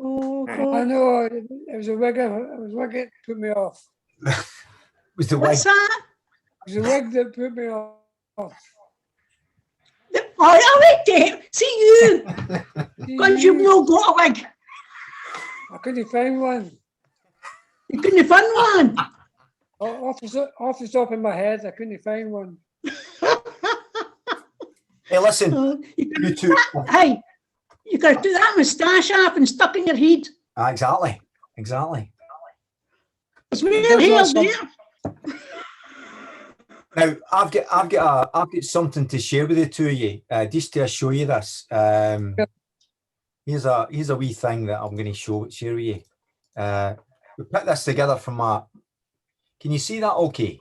Oh, I God. know, it was a wig, it was a wig that put me off. Was the wig? What's that? It was a wig that put me off. Oh, damn. See you. Because you've no got a wig. I couldn't find one. You couldn't find one. Off the top of my head, I couldn't find one. Hey, listen, You you two. Hey, you could have do that moustache off and stuck in your head. Exactly, exactly. It's real hair there. Now, I've got something to share with the two of you, just to show you this. Here's a wee thing that I'm going to share with you. We put this together from my. Can you see that? Okay.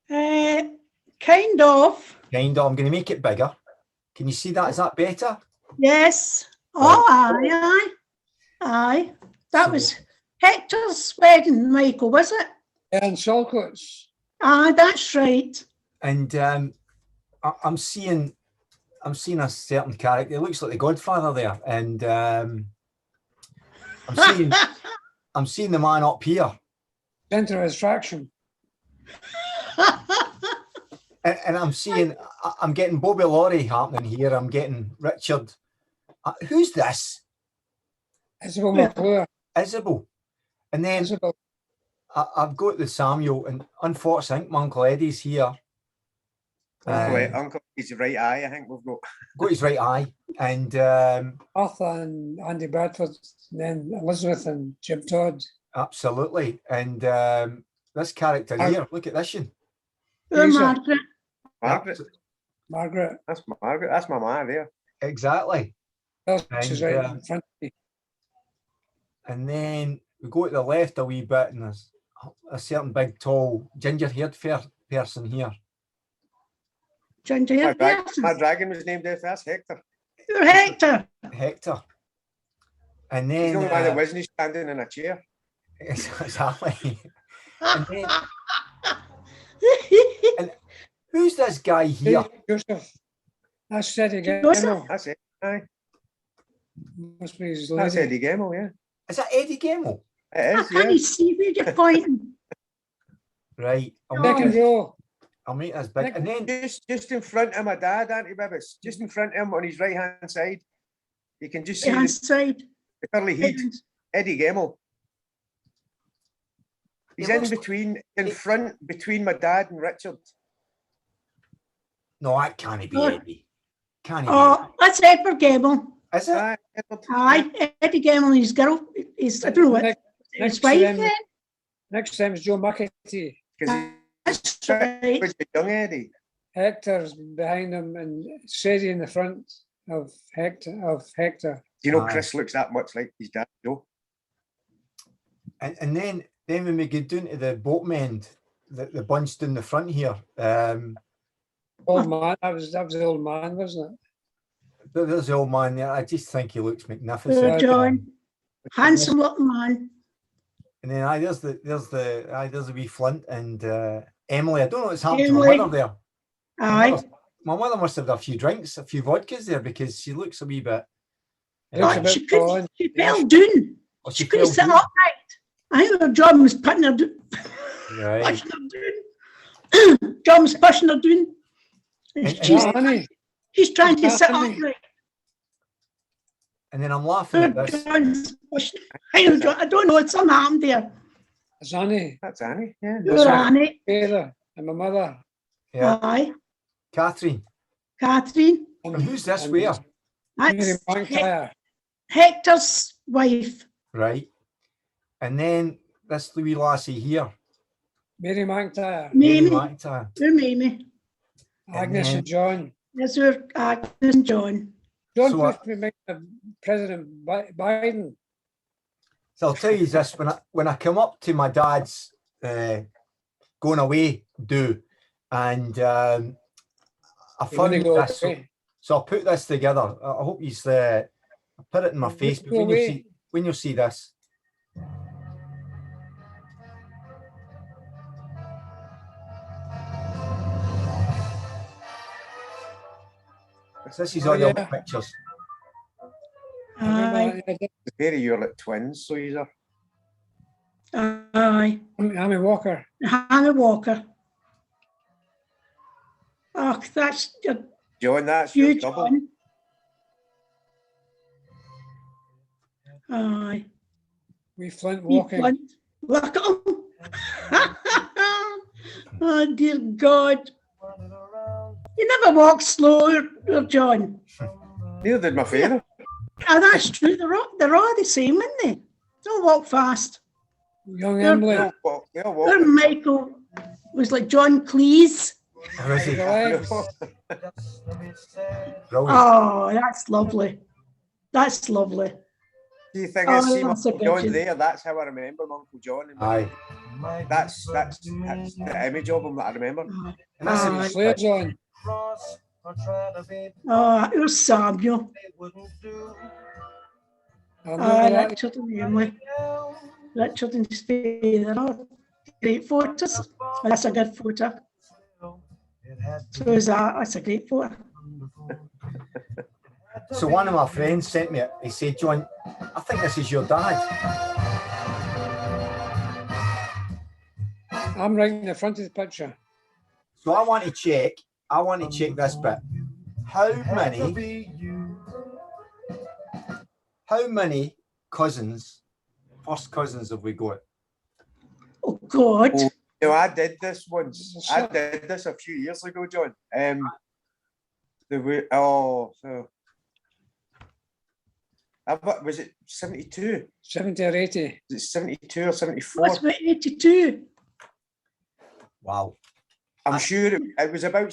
Kind of. Kind of. I'm going to make it bigger. Can you see that? Is that better? Yes. Right. Oh, aye. That was Hector's wedding, Michael, was it? And Saltcoats. Aye, that's right. And I'm seeing a certain character. It looks like the Godfather there, and I'm seeing the man up here. Center of attraction. And I'm getting Bobby Laurie happening here. I'm getting Richard. Who's this? Isabel McClure. Isabel. And then Isabel. I've got the Samuel, and unfortunately, I think my Uncle Eddie's here. Uncle, his right eye, I think we've got his right eye. And Arthur and Andy Bradford, and then Elizabeth and Jim Todd. Absolutely. And this character here, look at this one. Margaret. Margaret. That's Margaret. That's my ma there. Exactly. She's right in front of me. And then we go to the left a wee bit, and there's a certain big, tall, ginger-haired person here. Ginger-haired person. My dragon was named after us, Hector. You're Hector. Hector. And then he's the only one that wasn't standing in a chair. Exactly. And then, and who's this guy here? Joseph. That's Eddie Joseph? Gemmell. That's it. Aye. Must be his That's lady. Eddie Gemmell, yeah. Is that Eddie Gemmell? It is, Can you see where you're pointing? Right. Second row. I'll make this big. And then just in front of my dad, Auntie Bibbis, just in front of him on his right hand side. You can just see the curly heat. Eddie Gemmell. He's in front between my dad and Richard. No, that can't be Eddie. Can't be. That's Edward Gemmell. Is it? Aye, Eddie Gemmell and his girl. I don't know what. His wife. Next time is Joe McAtee. That's right. Young Eddie. Hector's behind him and Sadie in the front of Hector. You know, Chris looks that much like his dad, Joe. And then when we get down to the boatmen, the bunch down the front here. Old man, that was the old man, wasn't it? There's the old man there. I just think he looks magnificent. John, handsome looking man. And then there's the wee Flint and Emily. I don't know what's happened to my mother there. Aye. My mother must have had a few drinks, a few vodkas there, because she looks a wee bit. She fell down. She couldn't sit upright. I think her John was putting her down. Right. Pushing her down. John was pushing her down. She's trying to sit upright. And then I'm laughing at this. I don't know, it's something happened there. It's Annie. That's Annie, yeah. You're Annie. Taylor and my mother. Yeah. Aye. Catherine. And who's this where? That's Hector's wife. Right. And then this wee lassie here. Mary McIntyre. Mamie. McIntyre. Who's Mamie? Agnes and John. That's where Agnes and John. John supposed to be President Biden. So I'll tell you this: when I come up to my dad's going away and I found this, so I'll put this together. I hope you put it in my Facebook when you see this. This is all your pictures. Aye. I did. The pair of you are like twins, so you're Aye. Hammy Walker. Hannah Walker. Oh, that's John, that's your you, double. John. Aye. We Flint Wee walking. Flint. Look at him. Oh, dear God. You never walk slow, John. Neither did my father. Oh, that's true. They're all the same, aren't they? Don't walk fast. Young They're- Emily. They all walk Poor like- Michael was like John Cleese. How is he? The legs. Brilliant. Oh, that's lovely. That's lovely. The thing Oh, is, see my that's a Uncle John good there, that's how I remember my Uncle John. And Aye. that's the image of him that I remember. Oh, And that's Aye. Flares on. oh, it was Samuel. I'll never that. Richard and Emily. Richard and his father. Oh, great photos. Oh, that's a good photo. So is that. That's a great photo. So one of my friends sent me it. He said, John, I think this is your dad. I'm right in the front of the picture. So I want to check this bit. How many cousins, first cousins have we got? Oh, God. Oh, you know, I did this once. I did this a few years ago, John. Was it 72? 70 or 80. Was it 72 or 74? What's about 82? Wow. I'm sure it was about.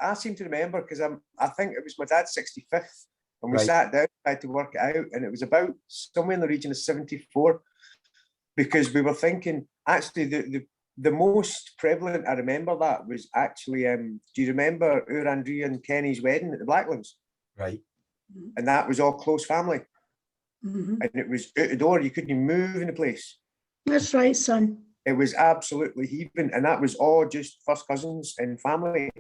I seem to remember because I think it was my dad's 65th, and we Right. sat down, tried to work it out, and it was about somewhere in the region of 74, because we were thinking actually the most prevalent. I remember that was actually. Do you remember our Andrea and Kenny's wedding at the Blacklands? Right. And that was all close family, Mhm. and it was out the door. You couldn't move in the place. That's right, son. It was absolutely heaving, and that was all just first cousins and family,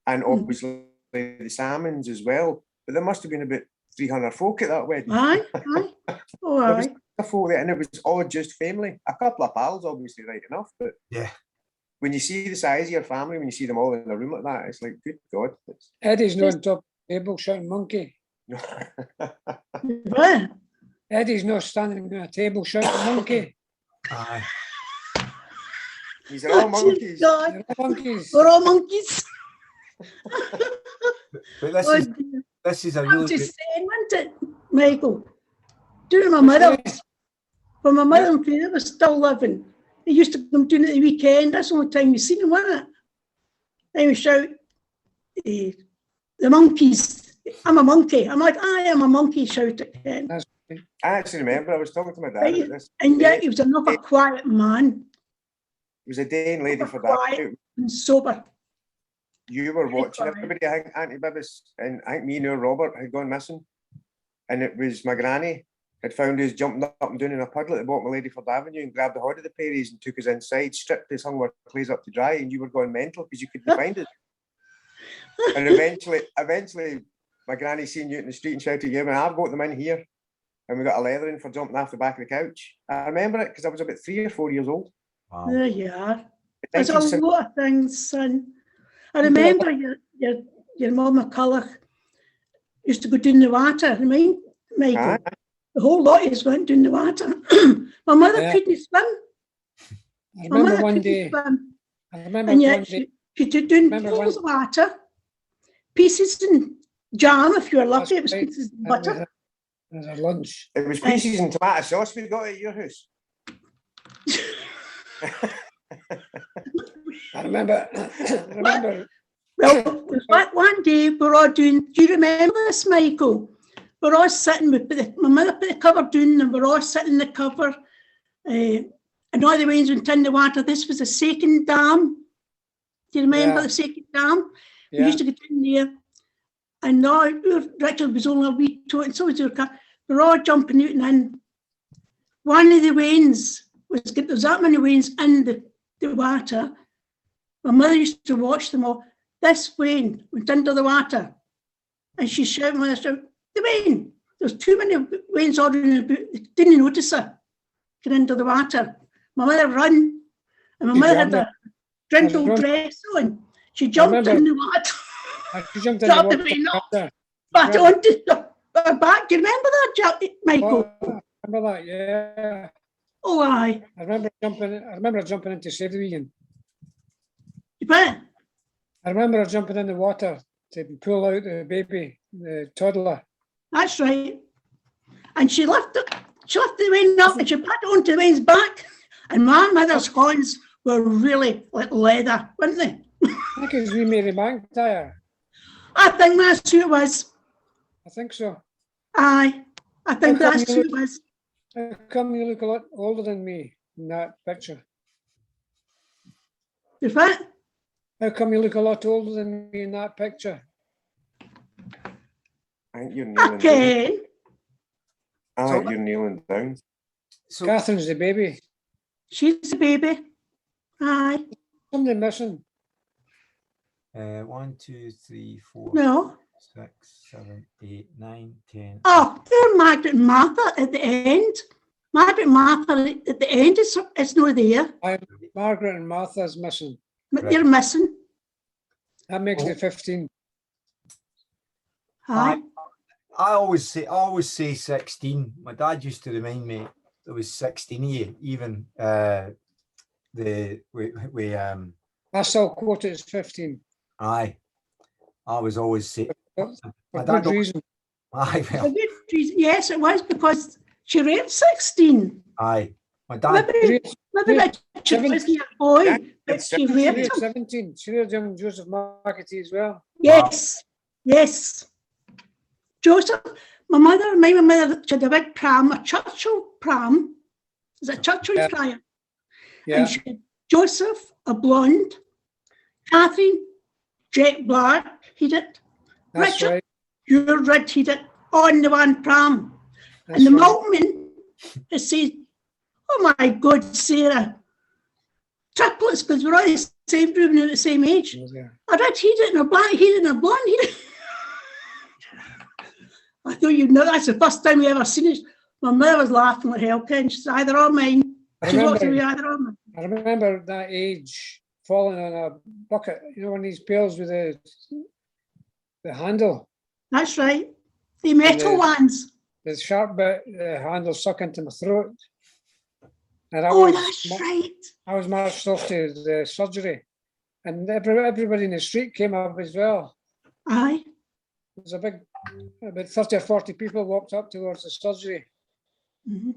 and obviously the Salmons as well. But there must have been about 300 folk at that wedding. Aye, aye. Oh, There was aye. a folk there, and it was all just family. A couple of pals, obviously, right enough. But Yeah. when you see the size of your family, when you see them all in a room like that, it's like, good God. Eddie's not on top of the table shouting monkey. What? Eddie's not standing on a table shouting monkey. Aye. These are all Oh, dear monkeys. God. They're all monkeys. We're all monkeys. But this Oh, is dear. this is a I'm really good, just saying, wasn't it, Michael? During my mother, when my mother and father were still living, they used to come down at the weekend. That's the only time we seen them, wasn't it? They would shout, the monkeys. I'm a monkey. I'm like, I am a monkey, shout at Ken. That's I actually remember I was talking to my dad about this. And yet he was another quiet man It was a day in LadyFord quiet. McCulloch. and sober. You were Very watching quiet. everybody. I think Auntie Bibbis and I think me and our Robert had gone missing. And it was my granny had found us jumping up and down in a puddle at the bottom of LadyFord Avenue and grabbed the hood of the Perries and took us inside, stripped us, hung our clothes up to dry, and you were going mental because you couldn't find us. And eventually, my granny seen you in the street and shouted, "Yeah, man, I've got them in here." And we got a leathering for jumping off the back of the couch. I remember it because I was about 3 or 4 years old. wow. There you are. There's a 1970 lot of things, son. I remember your mum McCulloch used to go down the water. I mean, Michael, Aye. the whole lot is went down the water. My mother Yeah. couldn't swim. I My remember mother one couldn't day. swim. I remember And one yet day. she took down Remember pools one- of water, pieces and jam if you were lucky. It was right. pieces of That butter. was a lunch. It was pieces and tomato sauce we got at your house. I remember. I remember. Well, it was like one day we were all doing, do you remember this, Michael? We're all sitting, my mother put the cover down and we're all sitting in the cover. And all the wains went in the water. This was a second dam. Do you remember Yeah. the second dam? We Yeah. used to get in there. And now Richard was only a wee toy, and so was your car. We're all jumping out and in. One of the wains there was that many wains in the water. My mother used to watch them all. This wane went into the water. And she shouted, "The wane, There's too many wains all around the boot. They didn't notice her get into the water. My mother run, and my She mother had jumped a brindle run- dress on. She jumped remember- in the water, She jumped in the dropped the water. vein off, after. but onto her back. Do you remember that, Michael? Oh, I remember that, yeah. Oh, aye. I remember jumping in to save the vegan. But I remember her jumping in the water to pull out the baby, the toddler. that's right. And she left the vein up and she put it onto the vein's back. And my mother's horns were really like leather, weren't they? I think it was wee Mary McIntyre. I think that's who it was. I think so. Aye. I think How come that's you who it was. How come you look a lot older than me in that picture? Is that? How come you look a lot older than me in that picture? I think you're kneeling down. Okay. I think you're kneeling down. So Catherine's the baby. She's the baby. Aye. Something missing. 1, 2, 3, 4, No. 6, 7, 8, 9, 10. Oh, poor Margaret and Martha at the end. Margaret and Martha at the end, it's not there. Margaret and Martha's missing. But they're missing. That makes it 15. Aye. I always say 16. My dad used to remind me there was 16 of you, even I still quote it as 15. I was always say For My good dad- reason. aye, For well, good reason. Yes, it was because she read 16. aye. My dad, Maybe Richard Seven. was a boy, Yeah, but it's she 17. read She him. was 17. She was young Joseph Markety as well. Yes, yes. Joseph, my mother she had a big pram, a Churchill pram. Is it Churchill Yeah. pram? Yeah. And she had Joseph, a blonde, Catherine, jet black, he did. That's Richard, right. you're red, he did, on the one pram. That's And the right. milkman has said, oh my God, Sarah, triplets, because we're all the same room at the same age. Yeah. A red heated and a black heated and a blonde heated. I thought you'd know that's the first time we ever seen it. My mother was laughing like hell, Ken. She said, either on mine. I She walked remember- away, either on mine. I remember that age falling on a bucket, one of these pails with the handle, That's right. The metal the- ones. the sharp bit, the handle stuck into my throat. And Oh, that's right. I was marched off to the surgery. And everybody in the street came up as well. Aye. There was about 30 or 40 people walked up towards the surgery. Mhm.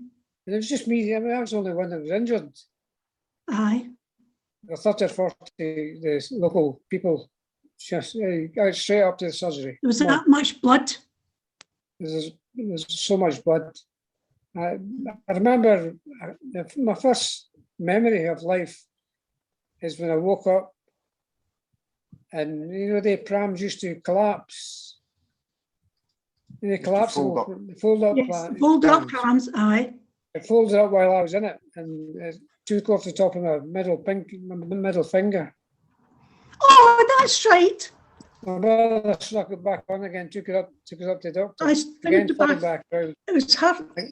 And it was just me. I mean, I was the only one that was injured. Aye. The 30 or 40, the local people just got straight up to the surgery. There was Come on. that much blood. There's so much blood. I remember my first memory of life is when I woke up and the prams used to collapse. They collapsed, fold up. fold up. Yes, fold up prams. Aye. It folded up while I was in it and it took off the top of my middle finger. Oh, that's right. My brother stuck it back on again, took it up to the doctor. I Again, think put it back round. it was her I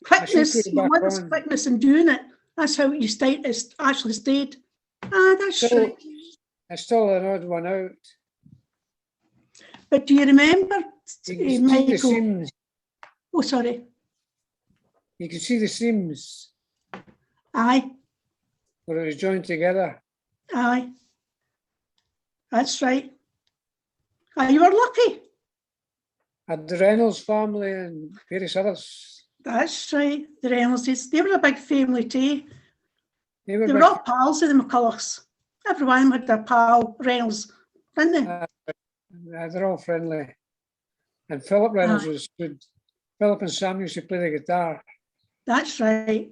quickness, should put it my back mother's on. quickness in doing it. That's how you stayed. It's actually stayed. Ah, that's So- right. It's still an odd one out. But do you remember, You can see the Michael? seams. Oh, sorry. You can see the seams Aye, where it was joined together. aye. That's right. Ah, you were lucky. Had the Reynolds family and various others. That's right. The Reynoldses, they were a big family too. They were They were big- all pals of the McCullochs. Everyone had their pal Reynolds, didn't they? they're all friendly. And Philip Reynolds Aye. was good. Philip and Sam used to play the guitar. That's right.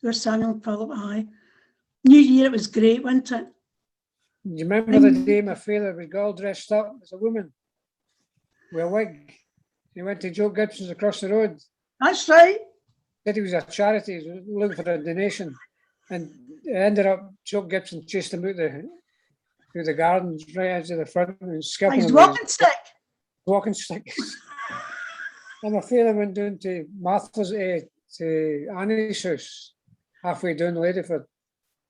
They were Samuel and Philip, aye. New Year, it was great, wasn't it? Do you remember the day my father was all dressed up as a woman with a wig? He went to Joe Gibson's across the road. That's right. Said he was a charity, he was looking for a donation. And it ended up Joe Gibson chased him out through the gardens right out to the front and scalping He's him with walking stick. his walking stick. And my father went down to Martha's, to Annie's house, halfway down Ladyford.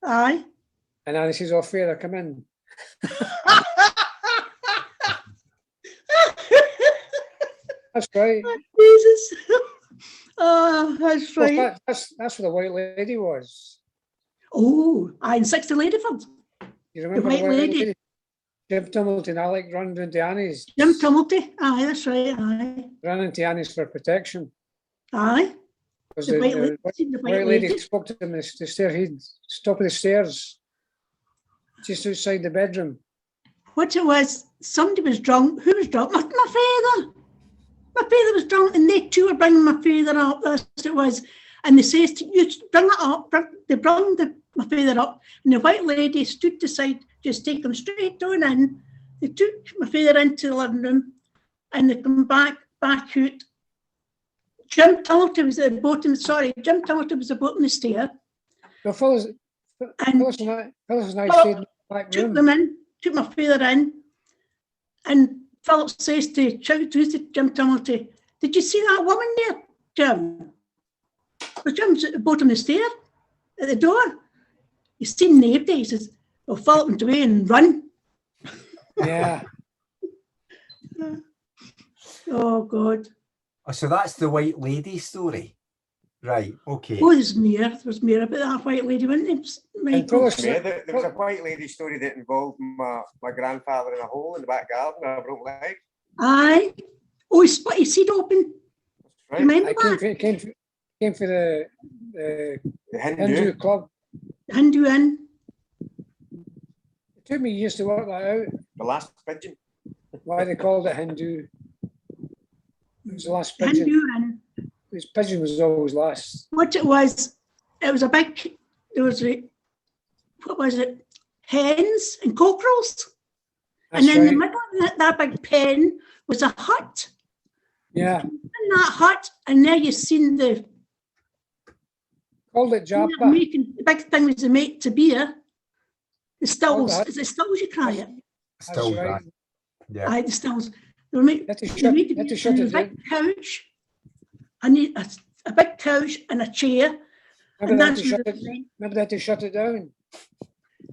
Aye. And Annie says, "Oh, father, come in." That's right. Jesus. Oh, that's Well, right. that's where the White Lady was. Oh, aye, in 60 Ladyford. You remember White Lady. Jim Tumilton, Alec run down to Annie's. Jim Tumilty. Aye, that's right. Aye. Ran into Annie's for protection. Aye. Because The the White White Lady Lady. spoke to him on the stair. He'd stop at the stairs, just outside the bedroom. What it was, somebody was drunk. Who was drunk? My father. My father was drunk, and they two were bringing my father up. That's what it was. And they says to you, bring it up. They brought my father up, and the White Lady stood aside, just take him straight down in. They took my father into the living room, and they come back out. Jim Tumilton was at the bottom. Sorry, Jim Tumilton was at the bottom of the stair. Well, Phyllis And and I Philip stayed in the back took room. them in, took my father in, and Philip says to Jim Tumilton, "Did you see that woman there, Jim?" But Jim's at the bottom of the stair, at the door. He's seen nobody. He says, "Well, Philip went away and run." Yeah. Oh, God. Oh, so that's the White Lady story. Right, okay. Oh, there's more about that White Lady, wasn't there, Michael? Phyllis- Yeah, there was a White Lady story that involved my grandfather in a hole in the back garden with a broken leg. Aye. Oh, he split his seat open. Right. Remember I that? came for the The Hindu Hindu. club. Hindu Inn. It took me years to work that out. The last pigeon. Why they called it Hindu. It was the last pigeon. Hindu Inn. This pigeon was always last. What it was a big, there was what was it? Hens and cockerels. That's And then in the right. middle of that big pen was a hut. Yeah. In that hut, and there you seen the Called it Japa. making, the big thing was the mate to beer. The stills, hut. is it stills you cry it? Still That's right. right. Yeah. Aye, the stills. They were making Had to shut it a big down. couch. I need a big couch and a chair. Remember And they that's had where they had to shut it down.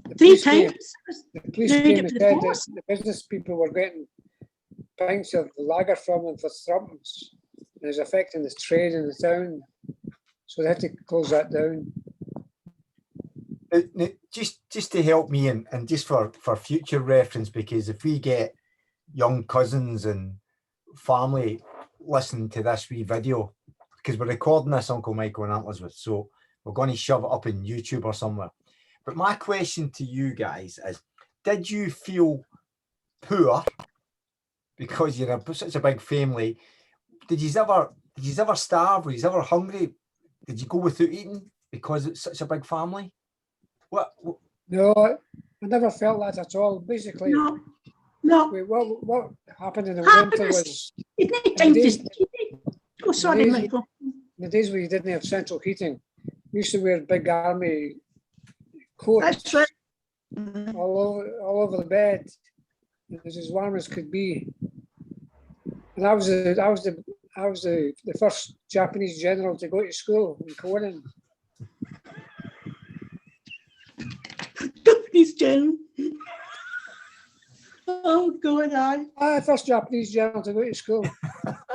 The three police came- times. The police They came did and it for the said that force. the business people were getting pints of lager from them for threepence. And it was affecting the trade in the town. So they had to close that down. Just to help me and just for future reference, because if we get young cousins and family listening to this wee video, because we're recording this, Uncle Michael, in Antlersworth, so we're going to shove it up in YouTube or somewhere. But my question to you guys is, did you feel poor because you're such a big family? Did you ever starve? Were you ever hungry? Did you go without eating because it's such a big family? What? No, I never felt that at all. Basically, No. what happened in the winter was It's not time days- to. Oh, sorry, days- Michael. in the days where you didn't have central heating. We used to wear big army coats That's right. all over the bed. It was as warm as could be. And I was the first Japanese general to go to school in Conan. Japanese general. Oh, God, aye. First Japanese general to go to school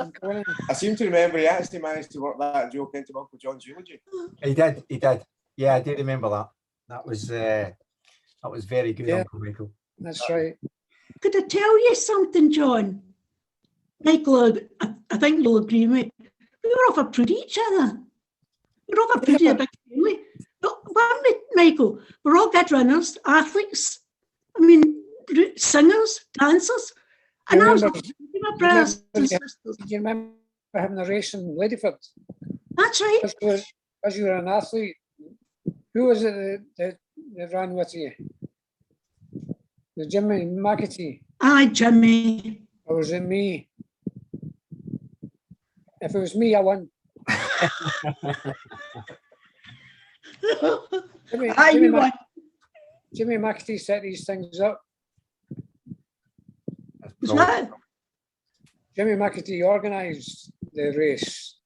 in Conan. I seem to remember he actually managed to work that joke into Uncle John's eulogy. He did. Yeah, I do remember that. That was very good, Yeah. Uncle Michael. That's right. Could I tell you something, John? Michael, I think you'll agree with me. We were off a proud each other. We were off a proud of a big family. But weren't we, Michael? We're all good runners, athletes. I mean, singers, dancers. And I was Remember- with my brothers and sisters. Do you remember having a race in Ladyford? That's right. As you were an athlete, who was it that ran with you? Was it Jimmy McAtee? Aye, Jimmy. Or was it me? If it was me, I won. Aye, you won. Jimmy McAtee set these things up. Was that? Jimmy McAtee organised the race.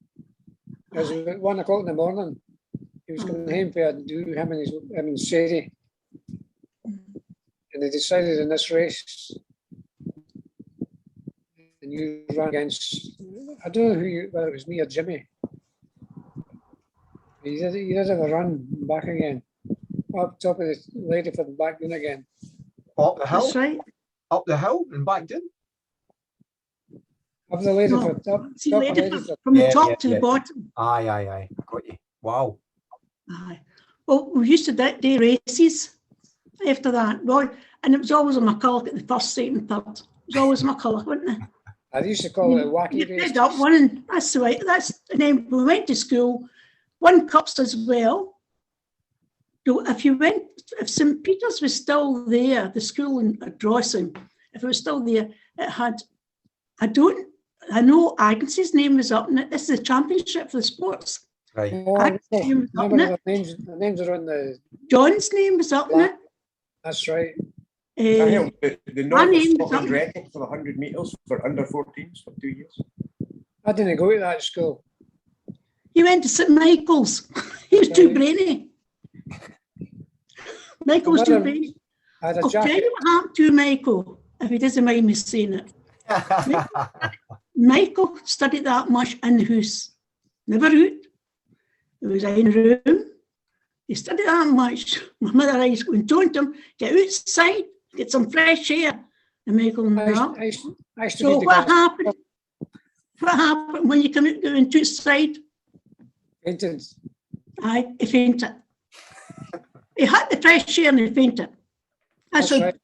It was about 1 o'clock in the morning. He was coming home for a do, him and Sadie. And they decided in this race, and you ran against, I don't know whether it was me or Jimmy. He did have a run back again, up top of the LadyFord and back down again. Up the hill? That's right. Up the hill and back down? Up the LadyFord, No, up see, top of LadyFord, LadyFord. from the Yeah, top yeah, to yeah. the bottom. Aye. Got you. Wow. Aye. Well, we used to do races after that. Well, and it was always a McCulloch at the first, second, third. It was always a McCulloch, wasn't it? I used to call it a wacky You race. did that one, and that's the way. And then when we went to school, won cups as well. So if St. Peter's was still there, the school in Drossing, if it was still there, it had, I know Agnes's name was up in it. This is the championship for the sports. Right. Oh, Agnes's name was up in remember it. the names are on the, John's name was up in it. that's right. I Uh, held the my North name's Scotland on- record for the 100 metres for under 14s for 2 years. I didn't go to that school. he went to St. Michael's. He was too brainy. Michael was too brainy. I had a I'll tell jacket. you what happened to Michael, if he doesn't mind me saying it. Michael studied that much in the house, never out. He was in a room. He studied that much. My mother always going to him, get outside, get some fresh air. And Michael, no. I used to So read the what Glasgow happened? What happened when you come out going outside? painted. He fainted. He had the fresh air and he fainted. That's right.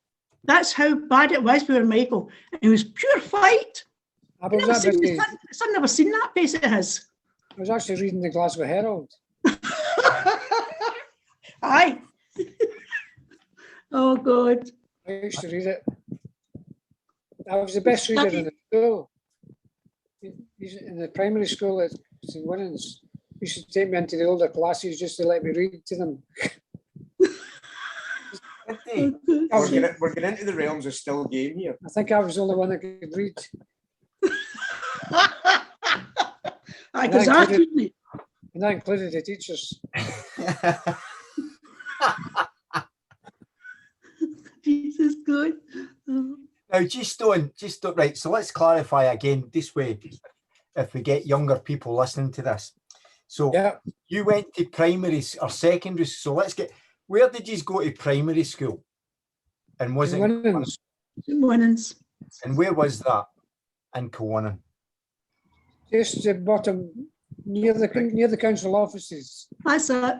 That's how bad it was with Michael. And it was pure fight. I was, I've never seen that face of his. I was actually reading the Glasgow Herald. Aye. Oh, God. I used to read it. I was the best reader in the school. In the primary school at St. Winnens, used to take me into the older classes just to let me read to them. We're getting into the realms of still game here. I think I was the only one that could read. Aye, because I included- couldn't. And that included the teachers. Jesus, God. Now, just don't, right. So let's clarify again this way, if we get younger people listening to this. So Yeah. you went to primary or secondary. So let's get, where did you go to primary school? And was it, Winnens. Winnings. and where was that? In Cowannon. Just the bottom, near the council offices, That's it.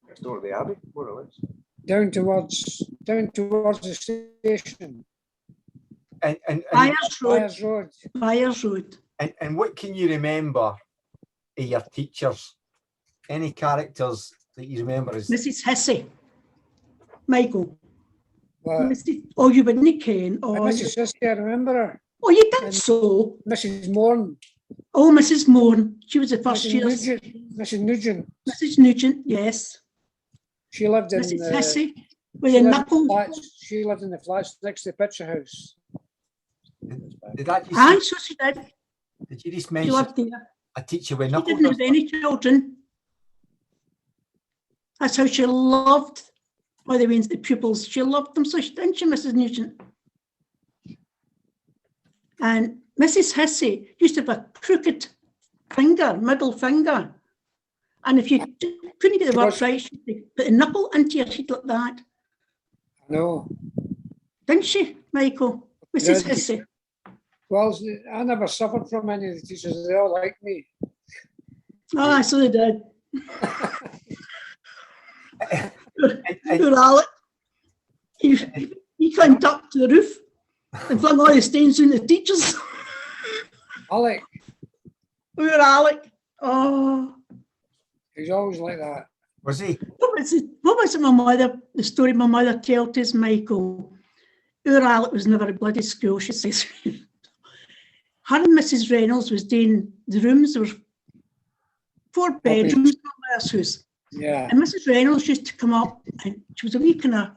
Next door to the Abbey, more or less. down towards the station. And Byers Road. Byers Road. Byers Road. And what can you remember of your teachers? Any characters that you remember as Mrs. Hissey. Michael. But Oh, you wouldn't ken. Oh, Mrs. Siskey, I remember her. oh, you did And- so. Mrs. Morn. Oh, Mrs. Morn. She was the first Mrs. year. Nugent. Mrs. Nugent. Mrs. Nugent, yes. She lived in Mrs. Hissey. With she the lived in the knuckles. flats. She lived in the flats next to the picture house. did that just, And so she did. did you just She mention lived there. a teacher with She knuckles? didn't have any children. That's how she loved, by the way, the pupils. She loved them, so she didn't she, Mrs. Nugent? And Mrs. Hissey used to have a crooked finger, middle finger. And if you couldn't get the words right, she'd put a knuckle into your sheet like that. No. Didn't she, Michael? Mrs. Yeah. Hissey. Well, I never suffered from any of the teachers. They all liked me. Oh, so they did. And- Poor Alec. He climbed up to the roof and flung all his stains on the teachers. Alec, Poor Alec. Oh, he's always like that. Was he? what was it my mother, the story my mother told us, Michael? Poor Alec was never at bloody school, she says. Her and Mrs. Reynolds was doing the rooms. There were 4 bedrooms in my mother's house. Yeah. And Mrs. Reynolds used to come up, and she was a wee kind of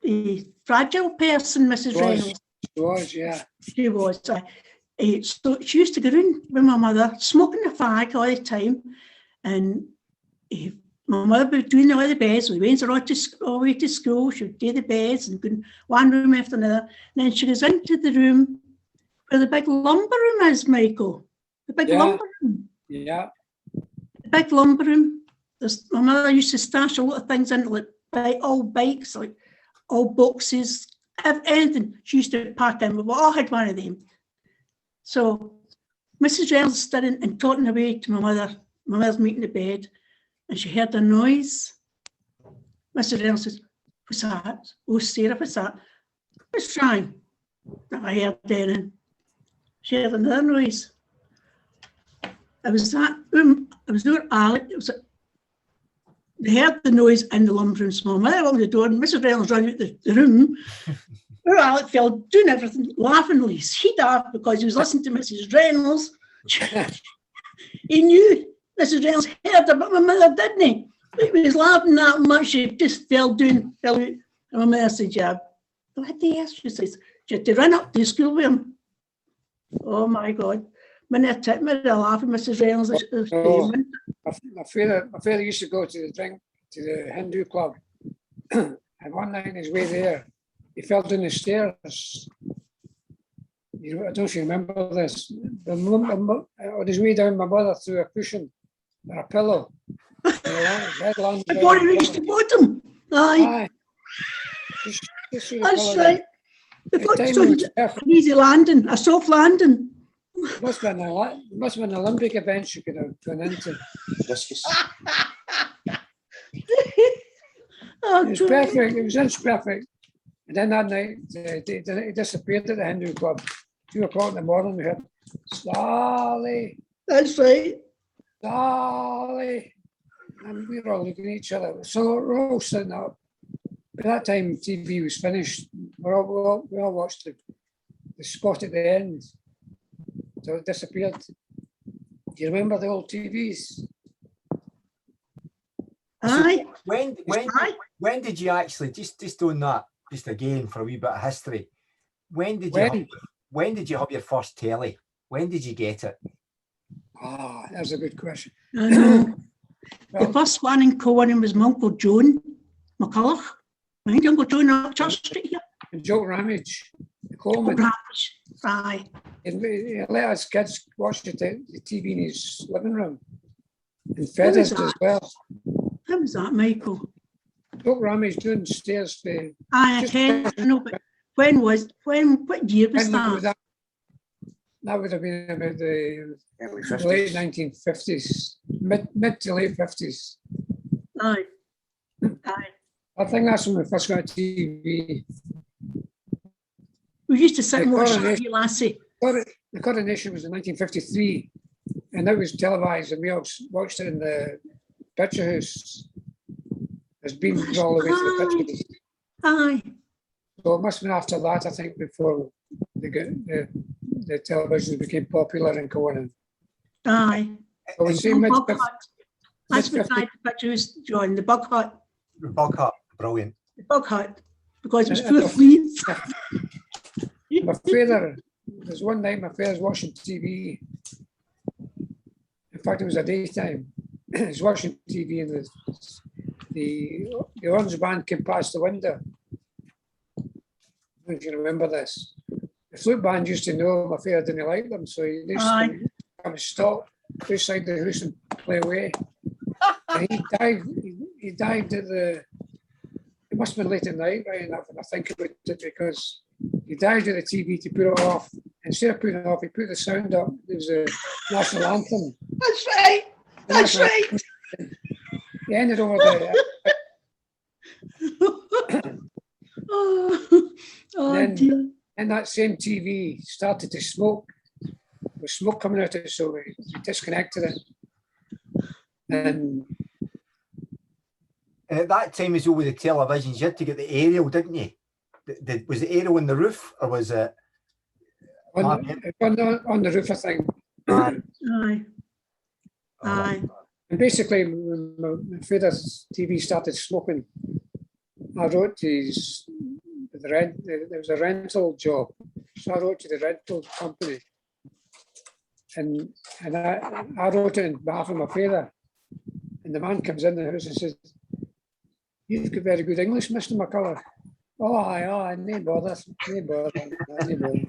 a fragile person, Mrs. Reynolds. She was, yeah. She was. So she used to go round with my mother, smoking a fag all the time. And my mother would be doing all the beds. We went all the way to school. She would do the beds and go in one room after another. And then she goes into the room where the big lumber room is, Michael. The big lumber room. Yeah. The big lumber room. My mother used to stash a lot of things in, like old bikes, like old boxes, anything she used to pack in. We all had one of them. So Mrs. Reynolds stood in and talking away to my mother. My mother's making the bed, and she heard a noise. Mrs. Reynolds says, "What's that? Oh, Sarah, what's that?" "What's wrong?" I heard then. She heard another noise. It was that it was not Alec. They heard the noise in the lumber room. So my mother opened the door, and Mrs. Reynolds ran out the room. Poor Alec fell doing everything, laughing his head off because he was listening to Mrs. Reynolds. He knew Mrs. Reynolds heard it, but my mother didn't. He was laughing that much, he just fell out. And my mother said, "Yeah, what the hell?" She says, "She had to run up to school with him." Oh my God. When I took me to laughing, Mrs. Reynolds. My father used to go to the Hindu club. And one night on his way there, he fell down the stairs. I don't know if you remember this. On his way down, my mother threw a cushion or a pillow. The body reached the bottom. Aye. That's right. They thought it was an easy landing, a soft landing. It must have been an Olympic event you could have gone into. Oh, it was perfect. It was inch perfect. And then that night, he disappeared at the Hindu club. 2 o'clock in the morning, we heard, "Sally." That's right. "Sally." And we were all looking at each other. So we're all sitting up. By that time, TV was finished. We all watched the spot at the end. So it disappeared. Do you remember the old TVs? Aye. When did you actually, just on that, just again for a wee bit of history, when did you have your first telly? When did you get it? Ah, that's a good question. I know. Well, The first one in Cowan was my Uncle John McCulloch. I think Uncle John up Church Street here. and Joe Ramage, the Coleman. Aye. He let us kids watch the TV in his living room and fed us as well. How was that, Michael? Joe Ramage doing stairs for. Aye, I know, but what year was that? That would have been about the late 1950s, mid to late 50s. Aye. Aye. I think that's when we first got a TV. We used to sit and watch Sharky Lassie. The coronation was in 1953, and that was televised, and we all watched it in the picture house. There's been all the way to the picture house. Aye. So it must have been after that, I think, before the television became popular in Conan. Aye. So we see mid That's beside the picture house, John, the bug hut. The bug hut, brilliant. The bug hut, because it was full of fleas. My father, there's one night my father's watching TV. In fact, it was a daytime. He's watching TV and the orange band came past the window. I don't know if you remember this. The flute band used to know my father didn't like them, so he used to come and stop outside the house and play away. And he dived at it must have been late at night, right enough, and I think about it because he dived at the TV to put it off. Instead of putting it off, he put the sound up. There was a national anthem. That's right. That's right. He ended over there. Dear. And that same TV started to smoke. There was smoke coming out of it, so we disconnected it. And at that time as well with the televisions, you had to get the aerial, didn't you? Was the aerial on the roof, or was it on the roof, I think? Aye. Aye. And basically, when my father's TV started smoking, I wrote to there was a rental job. So I wrote to the rental company and I wrote it on behalf of my father. And the man comes in the house and says, "You've got very good English, Mr. McCulloch." "Oh, aye, no bother, no bother, no bother."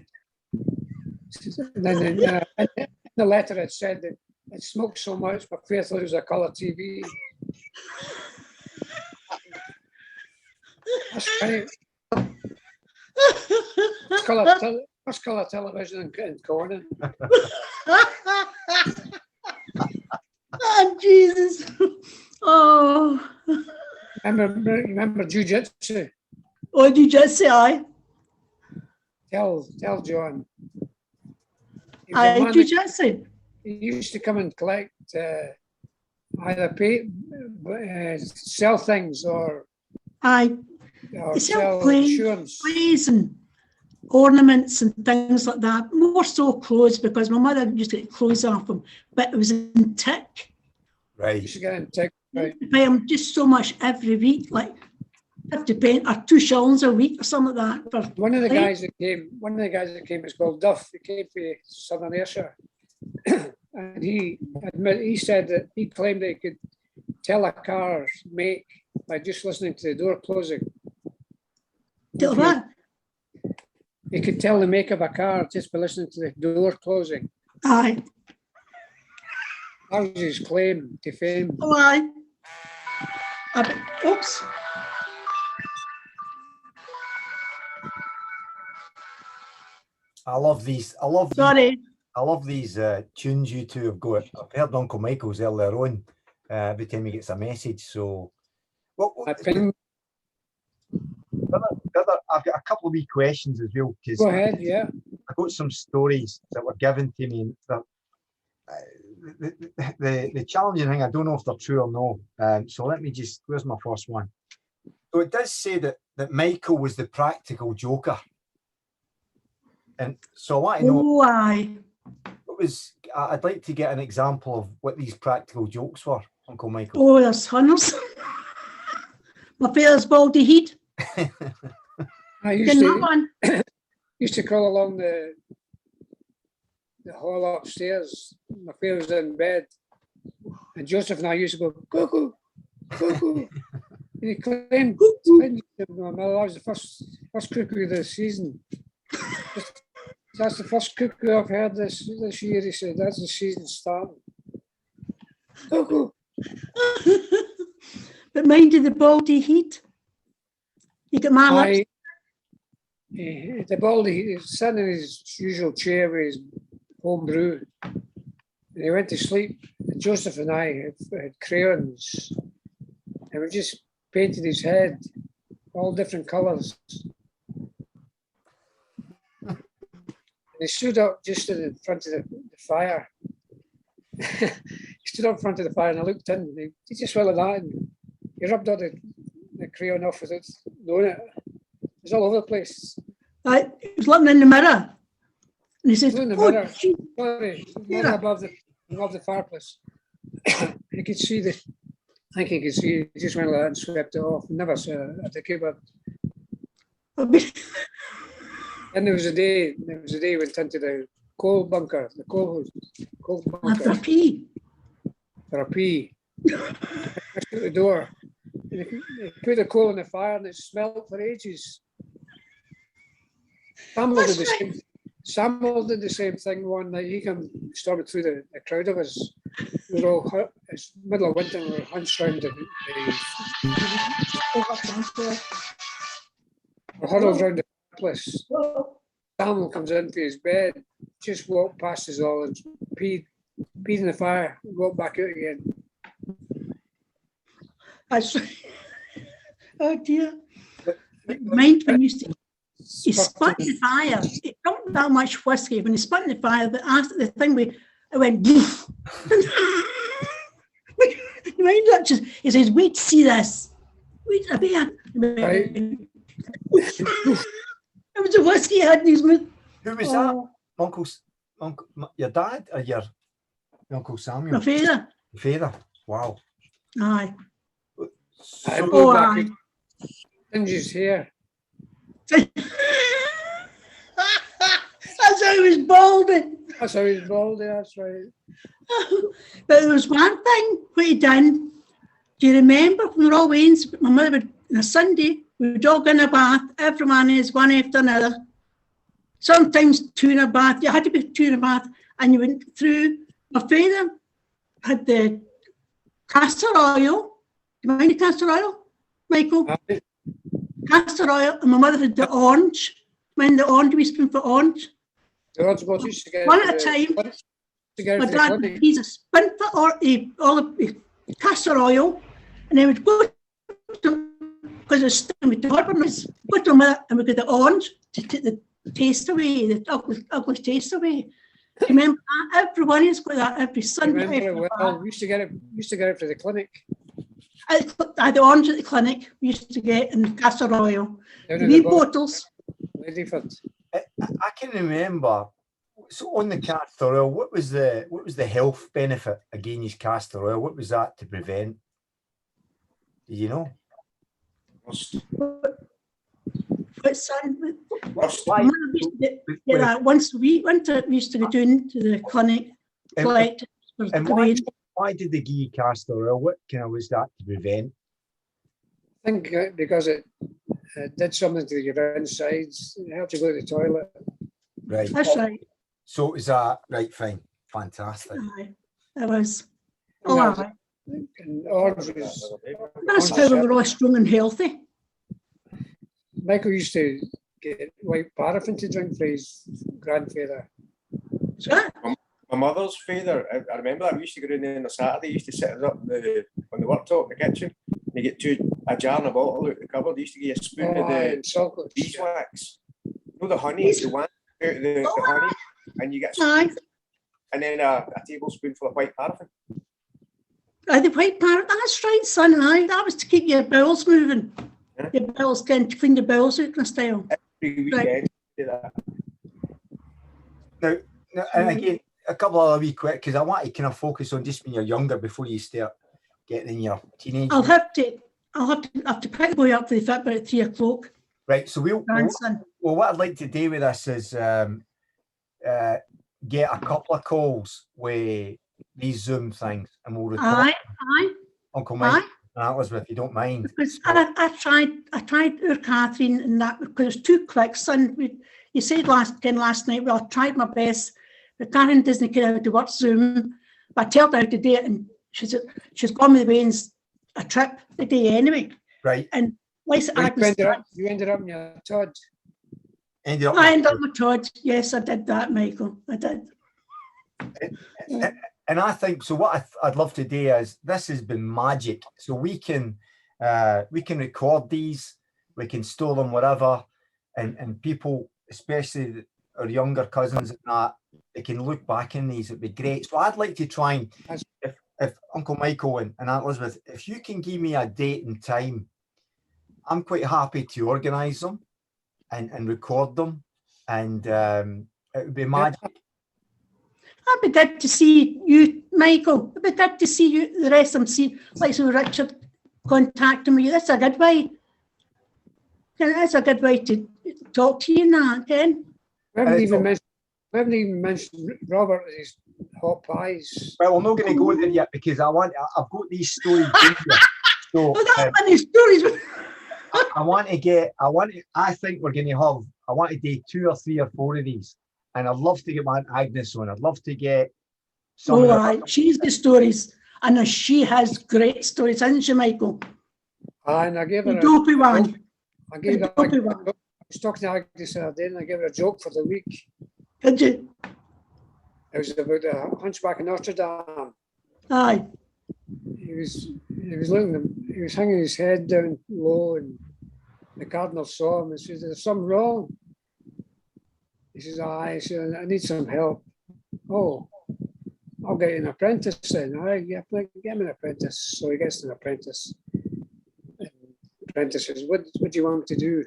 And then in the letter it said that it smoked so much, my father thought it was a colour TV. That's right. First colour television in Cornwall. Oh, Jesus. Oh. Remember jiu-jitsu? Oh, you just say aye. Tell John. He was a Aye, man you that- just say. He used to come and collect either sell things or Aye. They sell sell insurance. plays and ornaments and things like that. More so clothes, because my mother used to get clothes off them, but it was in tick. He Right. used to get in tech, right? You pay them just so much every week, like 50 pence or 2 shillings a week or something like that. For One of the play. guys that came was called Duff. He came from Southern Ayrshire. And he said that he claimed that he could tell a car's make by just listening to the door closing. Tell that. He could tell the make of a car just by listening to the door closing. Aye. That was his claim to fame. Oh, aye. Oops. I love these. Sorry. I love these tunes you two have got. I've heard Uncle Michael's earlier on. Every time he gets a message. So, I think, brother, I've got a couple of wee questions as well, because go ahead, yeah. I've got some stories that were given to me. The challenging thing, I don't know if they're true or no. So let me just, where's my first one? So it does say that Michael was the practical joker. And so I want to know, Oh, aye. I'd like to get an example of what these practical jokes were, Uncle Michael. Oh, there's hundreds. My father's baldy heat. I used to crawl along the hall upstairs. My father was in bed, and Joseph and I used to go cuckoo, cuckoo. And he claimed that was the first cuckoo of the season. That's the first cuckoo I've heard this year. He said that's the season starting. Cuckoo. But mind you, the baldy heat. You get my lips. The baldy, he was sitting in his usual chair with his home brew. And he went to sleep. And Joseph and I had crayons. And we just painted his head all different colours. And he stood up just in front of the fire. He stood up in front of the fire and I looked in. And he just went like that. And he rubbed all the crayon off without knowing it. It was all over the place. He was looking in the mirror. And he said, In the oh, mirror. gee, Sorry, Yeah. above the fireplace. You could see I think you could see, he just went like that and swept it off. Never saw it at the keyboard. And there was a day we went into the coal bunker, the coal after bunker pee. for a pee. Next to the door. And he put the coal in the fire and it smelled for ages. Samuel did the same thing one night. He came storming through the crowd of us. We were all, it's middle of winter, we were hunched around we're huddled around the fireplace. Samuel comes into his bed, just walked past us all and peed in the fire, walked back out again. Oh dear. Mind when you used to, he spun the fire. It don't that much whiskey when he spun the fire, but after the thing it went boof. Mind that just he says, wait to see this. Wait a bit. Right. It was a whiskey he had in his mouth. Who was that? Uncle, your dad or your Uncle Samuel? My father. Father. Wow. Aye. I So, blew back aye. Stingy's hair. That's how he was balding. That's how he's baldy, that's right. But there was one thing what he done. Do you remember when we were all Waynes, my mother would, on a Sunday, we would all go in a bath, every man is one after another. Sometimes two in a bath, you had to be two in a bath, and you went through. My father had the castor oil. Do you mind the castor oil, Michael? Castor oil, and my mother had the orange. Mind the orange, we spoon for orange. The orange bottles used to get One at a time. My dad would use a spoonful or all the castor oil, and then we'd go to, because it's still with the harbors, go to mother and we get the orange to take the taste away, the ugly taste away. Do you remember that? Everyone has got that every Sunday. Remember it well. We used to get it for the clinic. I had the orange at the clinic. We used to get in castor oil. Down in Wee the bottom. bottles. LadyFord. I can remember. So on the castor oil, what was the health benefit against castor oil? What was that to prevent? Do you know? But son, Rust. my mother used to get that once a week. Winter we used to go down to the clinic, collect it for And the Waynes. why did they give you castor oil? What kind of was that to prevent? I think because it did something to your insides. It helped you go to the toilet. Right. That's right. So is that right? Fine, fantastic. Aye, it was. And Oh, that was- aye. And orange was. That's how we were all strong and healthy. Michael used to get white paraffin to drink for his grandfather. So, My mother's father, I remember that we used to go in there on a Saturday, he used to set us up on the worktop in the kitchen. And you get a jar and a bottle out the cupboard. He used to give you a spoon of the And chocolate. beeswax. You know the honey, the one out of the honey, and you get aye, and then a tablespoonful of white paraffin. the white parrot. That's right, son. Aye, that was to keep your bowels moving. Yeah. Your bowels, to clean the bowels out and style. Every weekend, do that. Now, and again, a couple of other wee quick, because I want to kind of focus on just when you're younger before you start getting in your teenage. I'll have to pick the boy up for the Fitbit at 3 o'clock. Right, so Grandson. well, what I'd like to do with this is get a couple of calls with these Zoom things, and we'll record Aye, Uncle Mike aye. and Elizabeth, if you don't mind. Because I tried our Catherine and that because it's too quick, son. You said last night, well, I tried my best, but Catherine doesn't get out to work Zoom. But I told her how to do it, and she's gone with the Waynes a trip today anyway. Right. And like You ended up in your Todd. Ended up. I ended up with Todd. Yes, I did that, Michael. I did. And I think so. What I'd love to do is this has been magic. So we can record these, we can store them wherever, and people, especially our younger cousins, and that they can look back in these. It'd be great. So I'd like to try and if Uncle Michael and Aunt Elizabeth, if you can give me a date and time, I'm quite happy to organise them and record them, and it would be magic. I'd be good to see you, Michael. I'd be good to see you. The rest I'm seeing, like so Richard contacting me. That's a good way. That's a good way to talk to you now, Ken. We haven't even mentioned Robert and his hot pies. Well, we're not going to go there yet because I've got these stories in here. So Oh, that's funny stories. I think we're going to have, I want to do 2 or 3 or 4 of these. And I'd love to get my Aunt Agnes on. I'd love to get some. Oh, right. She's got stories. And she has great stories, hasn't she, Michael? And I gave her The dopey one. I gave her dopey one. I was talking to Agnes the other day and I gave her a joke for the week. Did you? It was about the Hunchback of Notre Dame. Aye. He was hanging his head down low, and the cardinal saw him and said, "There's something wrong." He says, "Aye." He said, "I need some help." "Oh, I'll get you an apprentice then." "Aye, yeah, get me an apprentice." So he gets an apprentice. And the apprentice says, "What do you want me to do?"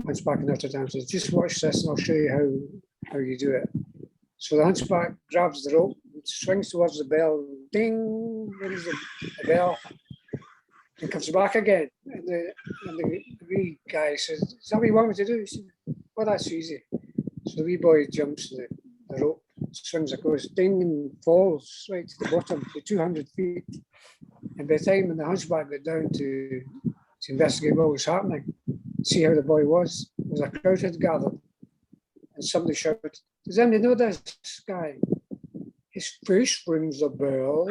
Hunchback of Notre Dame says, "Just watch this and I'll show you how you do it." So the hunchback grabs the rope, swings towards the bell, ding, rings the bell, and comes back again. And the wee guy says, "Is that what you want me to do?" He said, "Well, that's easy." So the wee boy jumps the rope, swings across, ding, and falls right to the bottom to 200 feet. And by the time the hunchback got down to investigate what was happening, see how the boy was, a crowd had gathered. And somebody shouted, "Does anybody know this guy? His face rings a bell."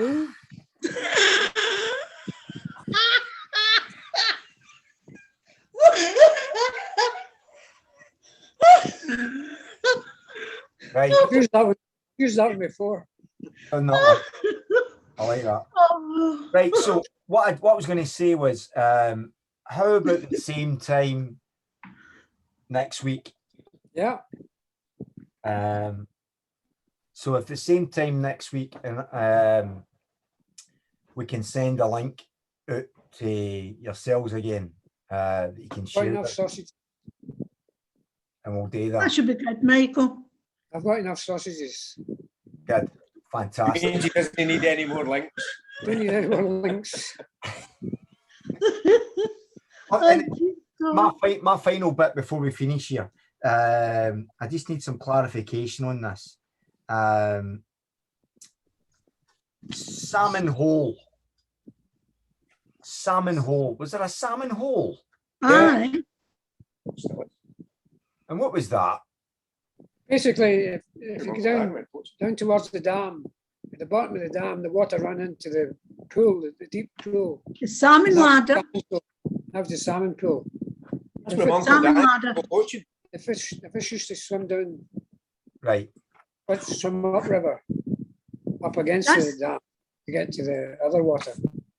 Right. Use that one before. Oh, no. I like that. Oh. Right. So what I was going to say was, how about the same time next week? Yeah. So at the same time next week, and we can send a link out to yourselves again that you can Got share enough it, sausage. and we'll do That that. should be good, Michael. I've got enough sausages. Good. Fantastic. Means he doesn't need any more links. Don't need any more links. And Oh, my final bit before we finish here, I just need some clarification on this. Salmon hole. Salmon hole. Was there a salmon hole? aye. And what was that? Basically, if you go down towards the dam, at the bottom of the dam, the water ran into the pool, the deep pool. The salmon ladder. That was the salmon pool. That's my uncle Salmon Dan. ladder. The fish used to swim down, Right. swim upriver, up against That's- the dam to get to the other water.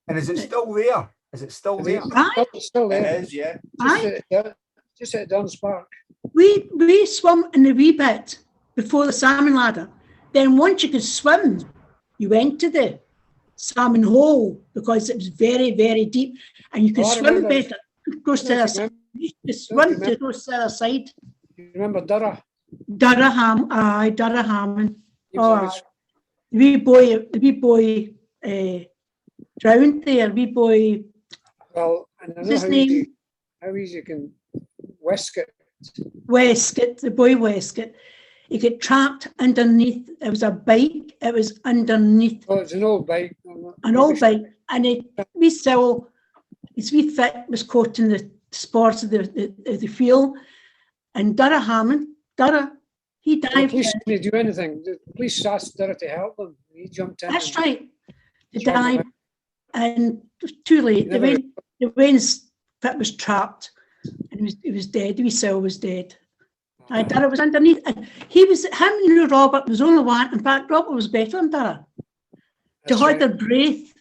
And is it still there? Is it still there? Aye, It's still It there. is, yeah. aye. Just at Dunn's Park. We swum in the wee bit before the salmon ladder. Then once you could swim, you went to the salmon hole because it was very, very deep and you could Oh, I swim remember. better. Goes to the other side. You could swim to go to the other side. You remember Durra? Durham, aye, Durham. He was Oh, always- the wee boy drowned there. Wee boy, well, and I know his name? how easy you can Westcott. Westcott, the boy Westcott. He got trapped underneath. It was a bike. It was underneath Oh, it's an old bike. an old bike, and his wee foot was caught in the spores of the field. And Durra, he The dived. police didn't do anything. The police asked Durra to help them. He jumped in. That's and right. He Jumped in. dived, and it was too late. Never- The Wayne's foot was trapped, and he was dead. The wee cell was dead. And Durra was underneath. And him and Robert was only one. In fact, Robert was better than Durra. To That's hold right. their breath.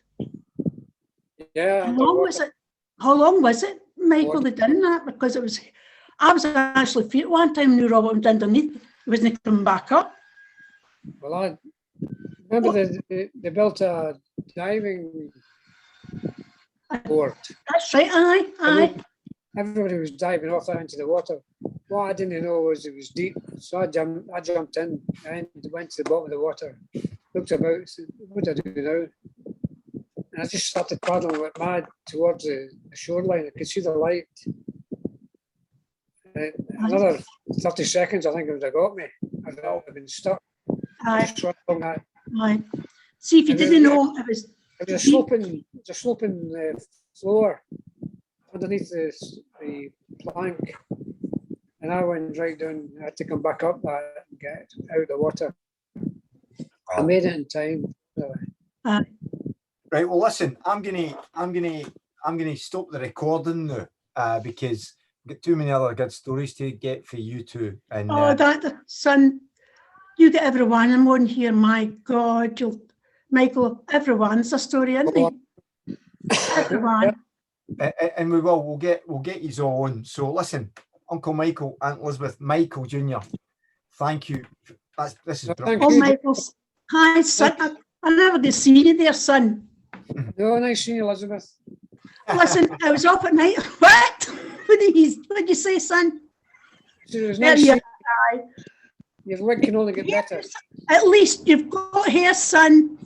Yeah. How long was it? How long was it, Michael, they done that? Because I was actually feet one time, knew Robert was underneath. He wasn't coming back up. Well, I remember they built a diving board. That's right, aye. Everybody was diving off out into the water. What I didn't know was it was deep. So I jumped in and went to the bottom of the water, looked about, said, what do I do now? And I just started paddling like mad towards the shoreline. I could see the light. Another 30 seconds, I think it would have got me. I felt I'd been stuck. Aye, Just right along that. aye. See, if you And then- didn't know, it was, It was a sloping floor underneath the plank. And I went right down. I had to come back up that and get out of the water. I made it in time. Right. Well, listen. I'm gonna stop the recording now because I've got too many other good stories to get for you two. And son, you get everyone in one here. My God, Michael, everyone's a story, isn't he? Everyone. and we'll get you all on. So listen, Uncle Michael, Aunt Elizabeth, Michael Jr. Thank you. This is Thank brilliant. Oh, you. Michael, hi, son. I never did see you there, son. No, nice seeing you, Elizabeth. Listen, I was up at night. What? What did you say, son? It was There nice you seeing are. you. Your leg can only get better. At least you've got hair, son.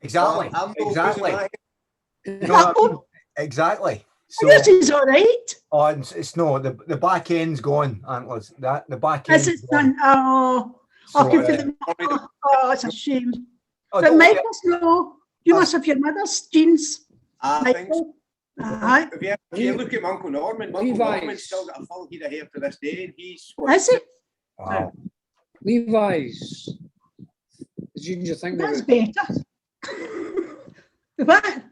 Exactly. I'm no Exactly. good at No, exactly. So, This is all right. oh, it's no, the back end's gone, Antlers. The back As end's it's gone. done. Oh, So, okay, for the, oh, it's a shame. oh, But don't worry. Michael's no. You That's- must have your mother's genes, I think so. Michael. Aye. If you look at my Uncle Norman, my Uncle Levi's. Norman's still got a full head of hair to this day, and he's Is it? Wow. Levi's. The ginger thing. That's with it. better. What?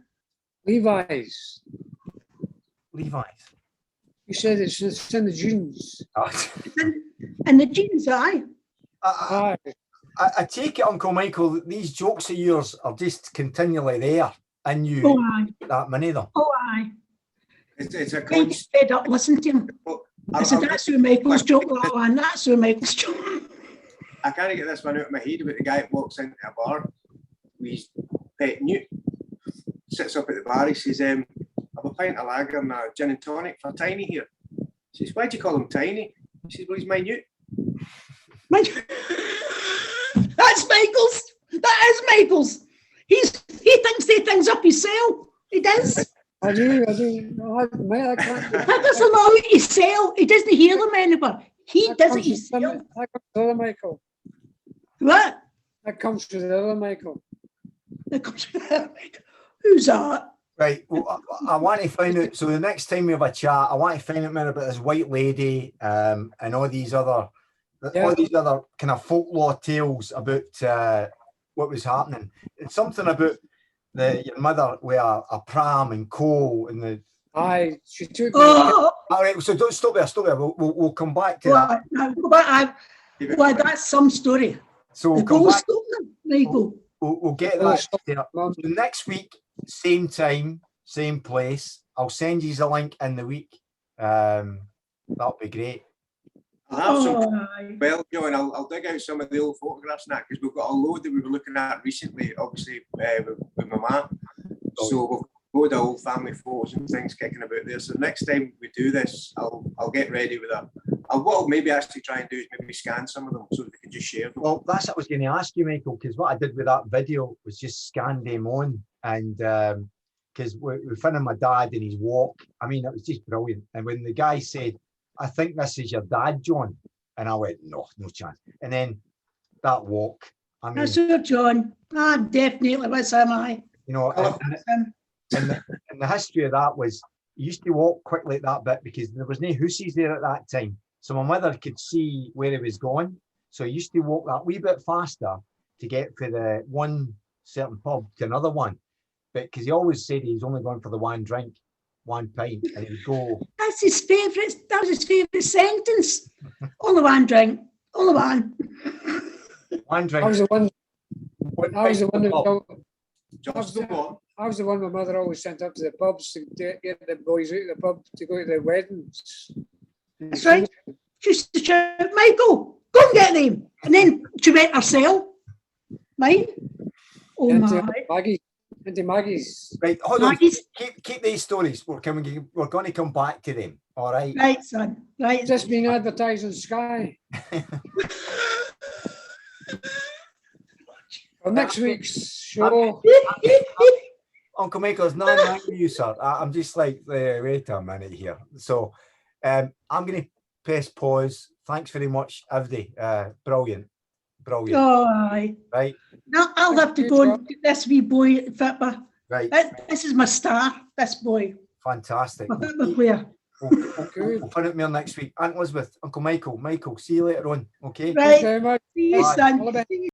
Levi's. Levi's. You said it's in the jeans. And the jeans, aye. Aye. I take it, Uncle Michael, these jokes of yours are just continually there, and you Oh, aye. that many of them. Oh, aye. it's a I get constant. fed up listening to him. I said, that's who Michael's joke, that one. That's who Michael's joke. I can't get this one out of my head about the guy that walks into a bar with his pet newt, sits up at the bar, he says, I've a pint of lager and a gin and tonic for Tiny here. He says, why do you call him Tiny? He says, well, he's my newt. That's Michael's. That is Michael's. He thinks they things up himself. He does. I do. I can't. That doesn't allow it to sell. He doesn't hear them anymore. He does it himself. That comes to the other Michael. What? That comes to the other Michael. Who's that? Right. Well, I want to find out. So the next time we have a chat, I want to find out more about this white lady and all these other kind of folklore tales about what was happening. It's something about your mother with a pram and coal and the. Aye, she took. Oh, All right. So don't stop there. Stop there. We'll come back to that. Well, that's some story. So The we'll come gold back. stone, Michael. We'll get that. So next week, same time, same place. I'll send you the link in the week. That'll be great. I'll have some. Oh, aye. Well, John, I'll dig out some of the old photographs now because we've got a load that we were looking at recently, obviously with my mum. So we've got a load of old family photos and things kicking about there. So next time we do this, I'll get ready with that. What I'll maybe actually try and do is maybe scan some of them so that we can just share them. Well, that's what I was going to ask you, Michael, because what I did with that video was just scan them on, and because we found my dad in his walk. I mean, it was just brilliant. And when the guy said, "I think this is your dad, John," and I went, "No chance." And then that walk, I mean, That's Sir John. Definitely was him, aye. you know, and the history of that was he used to walk quickly at that bit because there was no hussies there at that time. So my mother could see where he was going. So he used to walk that wee bit faster to get from the one certain pub to another one. But because he always said he was only going for the one drink, one pint, and he'd go. That's his favourite. That was his favourite sentence. Only one drink. Only one. One drink. I was the one. one I was the pint one per pub. Just go on. I was the one my mother always sent up to the pubs to get the boys out of the pub to go to the weddings. That's right. She used to shout, Michael, go and get them. And then she went herself. Mine. Oh Into my. Maggie's. Into Maggie's. Right, hold on. Maggie's. Keep these stories. We're going to come back to them. All right. Right, son. Right. It's just been advertised on Sky. For next week's show. Uncle Michael's not angry with you, sir. I'm just like, wait a minute here. So I'm going to press pause. Thanks very much, everybody. Brilliant. Oh, aye. Right. Now I'll have to go and get this wee boy at Fitba. Right. This is my star, this boy. Fantastic. My Fitba player. We'll put it more next week. Aunt Elizabeth, Uncle Michael, see you later on. Okay. Right. Thanks very much. See you, Bye. son. All the best. See you.